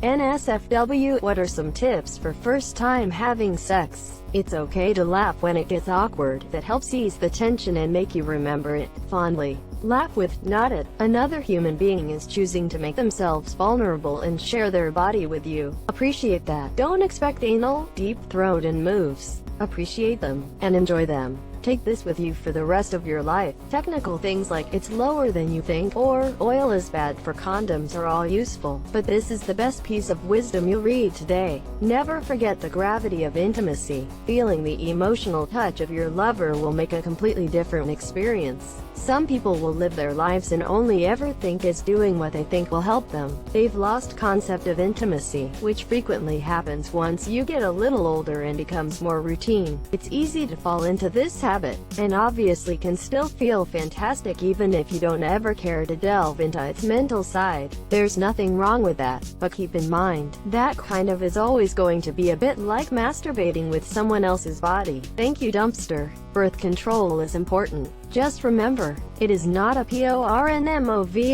NSFW, what are some tips for first time having sex? It's okay to laugh when it gets awkward. That helps ease the tension and make you remember it fondly. Laugh with, not at, another human being is choosing to make themselves vulnerable and share their body with you. Appreciate that. Don't expect anal, deep throat and moves. Appreciate them, and enjoy them. Take this with you for the rest of your life. Technical things like "it's lower than you think" or "oil is bad for condoms" are all useful, but this is the best piece of wisdom you'll read today. Never forget the gravity of intimacy. Feeling the emotional touch of your lover will make a completely different experience. Some people will live their lives and only ever think is doing what they think will help them. They've lost concept of intimacy, which frequently happens once you get a little older and becomes more routine. It's easy to fall into this habit, and obviously can still feel fantastic even if you don't ever care to delve into its mental side. There's nothing wrong with that, but keep in mind, that kind of is always going to be a bit like masturbating with someone else's body. Thank you, dumpster. Birth control is important. Just remember, it is not a pornmovie.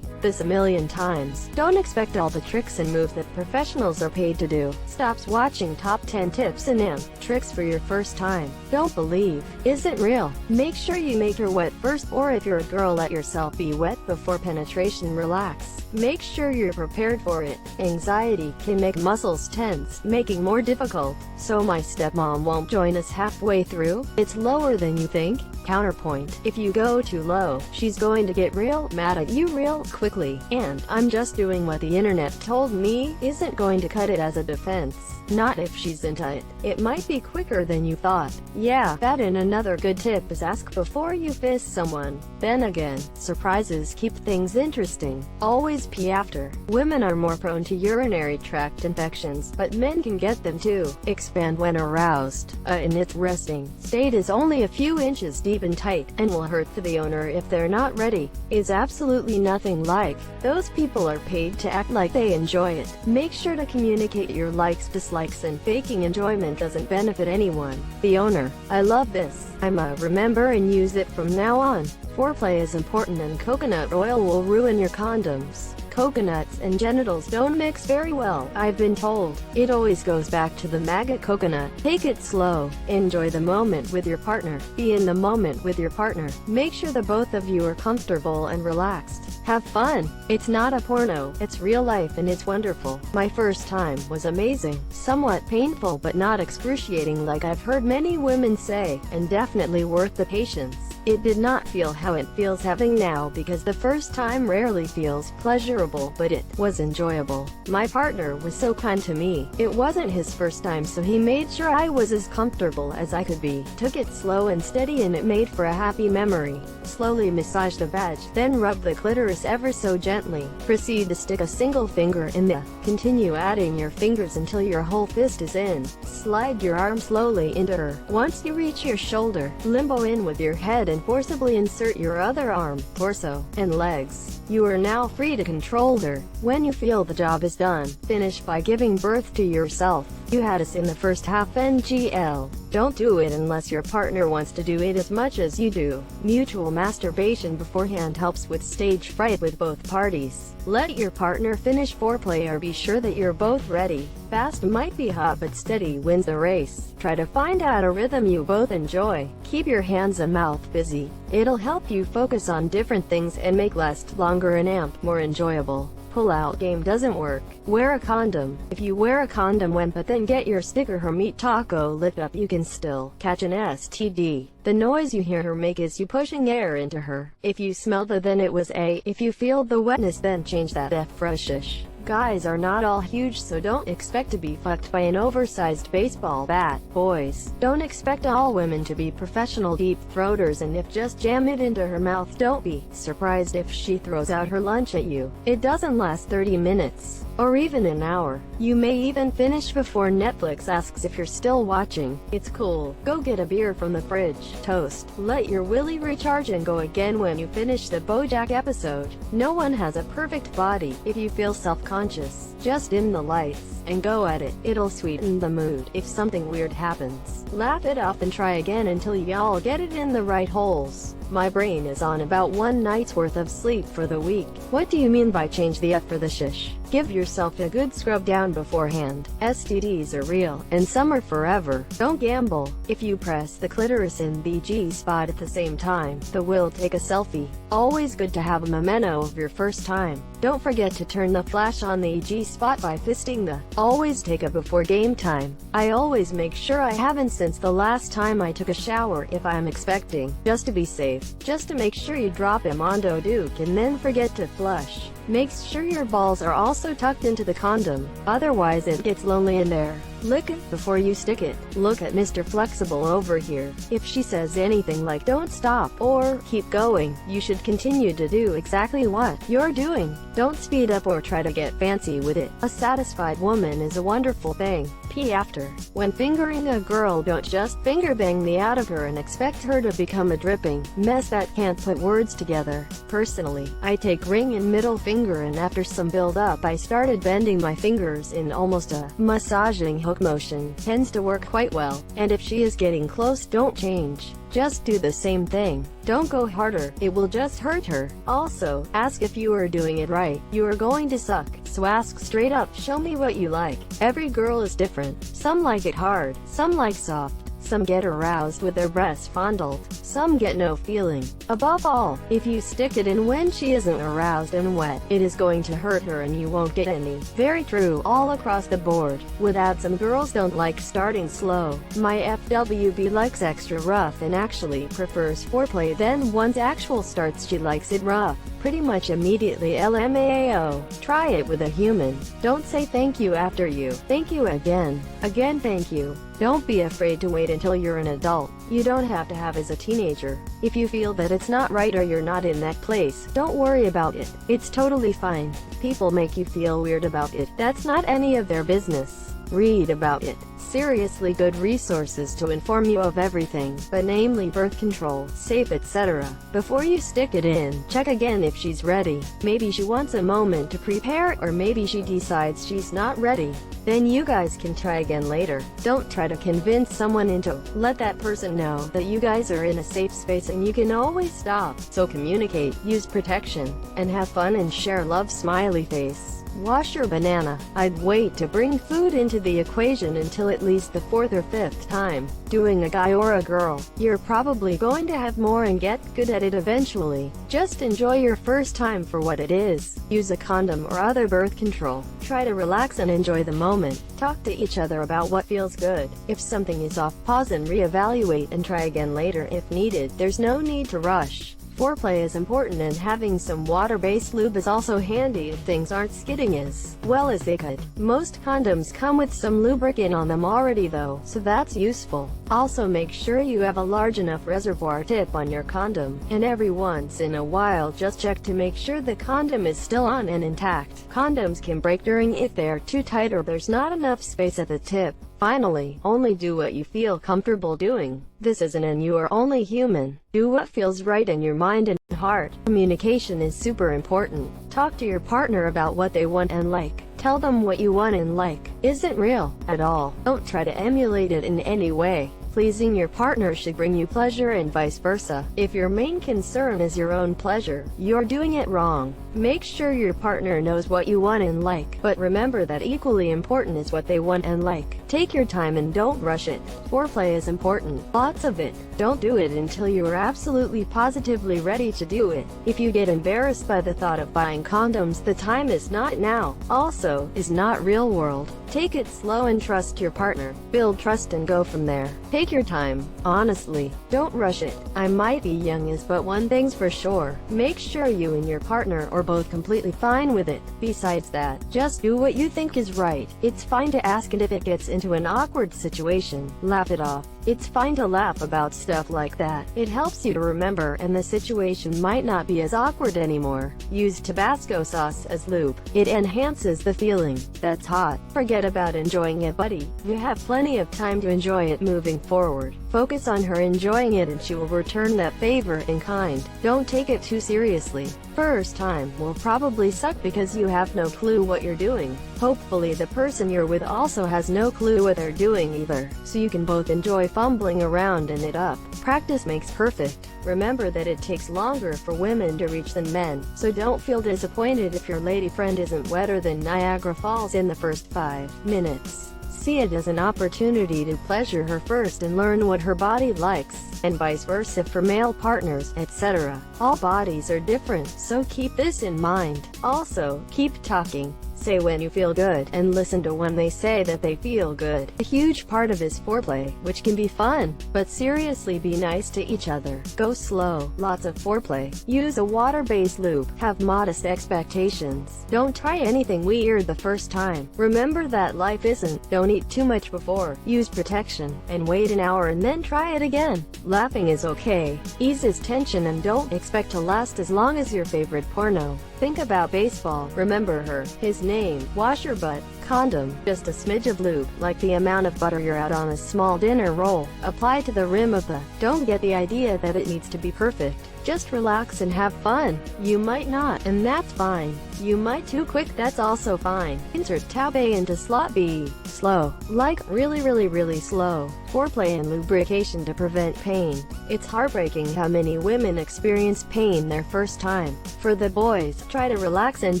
This a million times. Don't expect all the tricks and moves that professionals are paid to do. Stops watching top 10 tips and tricks for your first time. Don't believe isn't real. Make sure you make her wet first, or if you're a girl, let yourself be wet before penetration. Relax. Make sure you're prepared for it. Anxiety can make muscles tense, making more difficult. So my stepmom won't join us halfway through. It's lower than you think. Counterpoint: if you go too low, she's going to get real mad at you real quickly. And "I'm just doing what the internet told me" isn't going to cut it as a defense. Not if she's into it. It might be quicker than you thought. Yeah, that. And another good tip is ask before you fist someone. Then again, surprises keep things interesting. Always pee after. Women are more prone to urinary tract infections, but men can get them too. Expand when aroused. In its resting state is only a few inches deep and tight, and will hurt to the owner if they're not ready. Is absolutely nothing like. Those people are paid to act like they enjoy it. Make sure to communicate your likes, dislikes, and faking enjoyment doesn't benefit anyone. The owner: I love this. I'ma remember and use it from now on. Foreplay is important, and coconut oil will ruin your condoms. Coconuts and genitals don't mix very well, I've been told. It always goes back to the maggot coconut. Take it slow. Enjoy the moment with your partner. Be in the moment with your partner. Make sure the both of you are comfortable and relaxed. Have fun. It's not a porno, it's real life, and it's wonderful. My first time was amazing. Somewhat painful but not excruciating like I've heard many women say, and definitely worth the patience. It did not feel how it feels having now, because the first time rarely feels pleasurable, but it was enjoyable. My partner was so kind to me. It wasn't his first time, so he made sure I was as comfortable as I could be. Took it slow and steady, and it made for a happy memory. Slowly massage the vag, then rub the clitoris ever so gently. Proceed to stick a single finger in the. Continue adding your fingers until your whole fist is in. Slide your arm slowly into her. Once you reach your shoulder, limbo in with your head and forcibly insert your other arm, torso, and legs. You are now free to control her. When you feel the job is done, finish by giving birth to yourself. You had us in the first half NGL. Don't do it unless your partner wants to do it as much as you do. Mutual masturbation beforehand helps with stage fright with both parties. Let your partner finish foreplay, or be sure that you're both ready. Fast might be hot, but steady wins the race. Try to find out a rhythm you both enjoy. Keep your hands and mouth busy. It'll help you focus on different things and make last longer and more enjoyable. Pull-out game doesn't work. Wear a condom. If you wear a condom when but then get your sticker her meat taco lift up, you can still catch an STD. The noise you hear her make is you pushing air into her. If you smell the, then it was A. If you feel the wetness, then change that F. Freshish. Guys are not all huge, so don't expect to be fucked by an oversized baseball bat. Boys, don't expect all women to be professional deep throaters, and if just jam it into her mouth. Don't be surprised if she throws out her lunch at you. It doesn't last 30 minutes. Or even an hour. You may even finish before Netflix asks if you're still watching. It's cool. Go get a beer from the fridge. Toast. Let your willy recharge and go again when you finish the BoJack episode. No one has a perfect body. If you feel self-conscious, just dim the lights and go at it. It'll sweeten the mood. If something weird happens, laugh it off and try again until y'all get it in the right holes. My brain is on about one night's worth of sleep for the week. What do you mean by change the F for the shish? Give yourself a good scrub down beforehand. STDs are real, and some are forever. Don't gamble. If you press the clitoris and the G-spot at the same time, the will take a selfie. Always good to have a memento of your first time. Don't forget to turn the flash on the G-spot by fisting the. Always take a before game time. I always make sure I haven't since the last time I took a shower if I'm expecting, just to be safe. Just to make sure you drop him onto Duke and then forget to flush. Make sure your balls are also tucked into the condom, otherwise it gets lonely in there. Lick it before you stick it. Look at Mr. Flexible over here. If she says anything like don't stop or keep going, you should continue to do exactly what you're doing. Don't speed up or try to get fancy with it. A satisfied woman is a wonderful thing. P. After. When fingering a girl, don't just finger bang the out of her and expect her to become a dripping mess that can't put words together. Personally, I take ring and middle finger, and after some build up I started bending my fingers in almost a massaging hook motion. Tends to work quite well, and if she is getting close, don't change. Just do the same thing. Don't go harder, it will just hurt her. Also, ask if you are doing it right. You are going to suck, so ask straight up, show me what you like. Every girl is different. Some like it hard, some like soft. Some get aroused with their breasts fondled. Some get no feeling. Above all, if you stick it in when she isn't aroused and wet, it is going to hurt her and you won't get any. Very true all across the board. Without, some girls don't like starting slow. My FWB likes extra rough and actually prefers foreplay. Then once actual starts, she likes it rough. Pretty much immediately. LMAO. Try it with a human. Don't say thank you after you. Thank you again. Again thank you. Don't be afraid to wait until you're an adult. You don't have to have as a teenager. If you feel that it's not right or you're not in that place, don't worry about it. It's totally fine. People make you feel weird about it. That's not any of their business. Read about it. Seriously good resources to inform you of everything, but namely birth control, safe, etc. Before you stick it in, check again if she's ready. Maybe she wants a moment to prepare, or maybe she decides she's not ready. Then you guys can try again later. Don't try to convince someone into. Let that person know that you guys are in a safe space and you can always stop. So communicate, use protection, and have fun and share love. Smiley face. Wash your banana. I'd wait to bring food into the equation until at least the 4th or 5th time doing a guy or a girl. You're probably going to have more and get good at it eventually. Just enjoy your first time for what it is. Use a condom or other birth control. Try to relax and enjoy the moment. Talk to each other about what feels good. If something is off, pause and reevaluate and try again later if needed. There's no need to rush. Foreplay is important, and having some water-based lube is also handy if things aren't skidding as well as they could. Most condoms come with some lubricant on them already though, so that's useful. Also make sure you have a large enough reservoir tip on your condom, and every once in a while just check to make sure the condom is still on and intact. Condoms can break during if they are too tight or there's not enough space at the tip. Finally, only do what you feel comfortable doing. This isn't and you are only human. Do what feels right in your mind and heart. Communication is super important. Talk to your partner about what they want and like. Tell them what you want and like isn't real at all. Don't try to emulate it in any way. Pleasing your partner should bring you pleasure and vice versa. If your main concern is your own pleasure, you're doing it wrong. Make sure your partner knows what you want and like, but remember that equally important is what they want and like. Take your time and don't rush it. Foreplay is important. Lots of it. Don't do it until you are absolutely positively ready to do it. If you get embarrassed by the thought of buying condoms, the time is not now. Also, is not real world. Take it slow and trust your partner. Build trust and go from there. Take your time. Honestly, don't rush it. I might be young as, but one thing's for sure. Make sure you and your partner are both completely fine with it. Besides that, just do what you think is right. It's fine to ask, and if it gets into an awkward situation, laugh it off. It's fine to laugh about stuff like that. It helps you to remember, and the situation might not be as awkward anymore. Use Tabasco sauce as lube. It enhances the feeling. That's hot. Forget about enjoying it, buddy. You have plenty of time to enjoy it moving forward. Focus on her enjoying it and she will return that favor in kind. Don't take it too seriously. First time will probably suck because you have no clue what you're doing. Hopefully the person you're with also has no clue what they're doing either, so you can both enjoy fumbling around and it up. Practice makes perfect. Remember that it takes longer for women to reach than men, so don't feel disappointed if your lady friend isn't wetter than Niagara Falls in the first 5 minutes. See it as an opportunity to pleasure her first and learn what her body likes, and vice versa for male partners, etc. All bodies are different, so keep this in mind. Also, keep talking. Say when you feel good, and listen to when they say that they feel good. A huge part of his foreplay, which can be fun, but seriously be nice to each other. Go slow, lots of foreplay. Use a water-based lube. Have modest expectations. Don't try anything weird the first time. Remember that life isn't. Don't eat too much before. Use protection, and wait an hour and then try it again. Laughing is okay. Eases tension and don't expect to last as long as your favorite porno. Think about baseball. Remember her, his name, wash your butt, condom, just a smidge of lube, like the amount of butter you're out on a small dinner roll. Apply to the rim of the. Don't get the idea that it needs to be perfect. Just relax and have fun. You might not, and that's fine. You might too quick, that's also fine. Insert tab A into slot B. Slow. Like, really slow. Foreplay and lubrication to prevent pain. It's heartbreaking how many women experience pain their first time. For the boys, try to relax and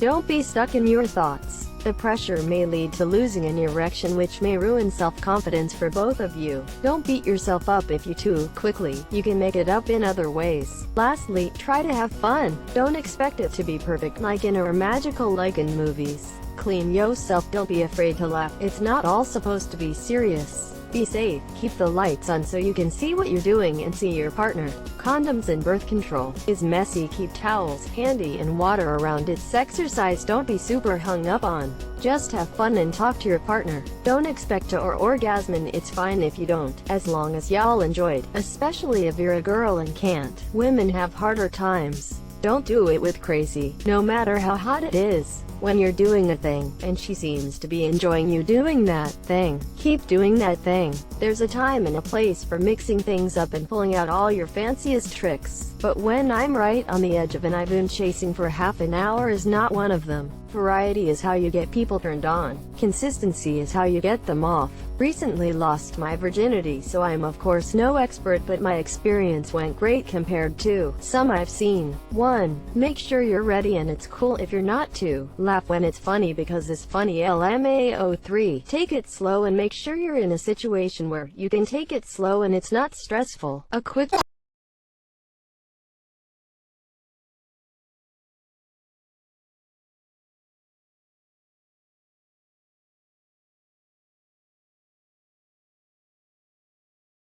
don't be stuck in your thoughts. The pressure may lead to losing an erection, which may ruin self-confidence for both of you. Don't beat yourself up if you too quickly. You can make it up in other ways. Lastly, try to have fun. Don't expect it to be perfect like in or magical like in movies. Clean yourself. Don't be afraid to laugh. It's not all supposed to be serious. Be safe. Keep the lights on so you can see what you're doing and see your partner. Condoms and birth control is messy. Keep towels handy and water around. It's exercise. Don't be super hung up on. Just have fun and talk to your partner. Don't expect to orgasm, and it's fine if you don't, as long as y'all enjoyed, especially if you're a girl and can't. Women have harder times. Don't do it with crazy, no matter how hot it is. When you're doing a thing, and she seems to be enjoying you doing that thing, keep doing that thing. There's a time and a place for mixing things up and pulling out all your fanciest tricks. But when I'm right on the edge of and I've been chasing for half an hour is not one of them. Variety is how you get people turned on. Consistency is how you get them off. Recently lost my virginity, so I'm of course no expert, but my experience went great compared to some I've seen. 1. Make sure you're ready, and it's cool if you're not to. Laugh when it's funny because it's funny. LMAO. 3. Take it slow and make sure you're in a situation where you can take it slow and it's not stressful. A quick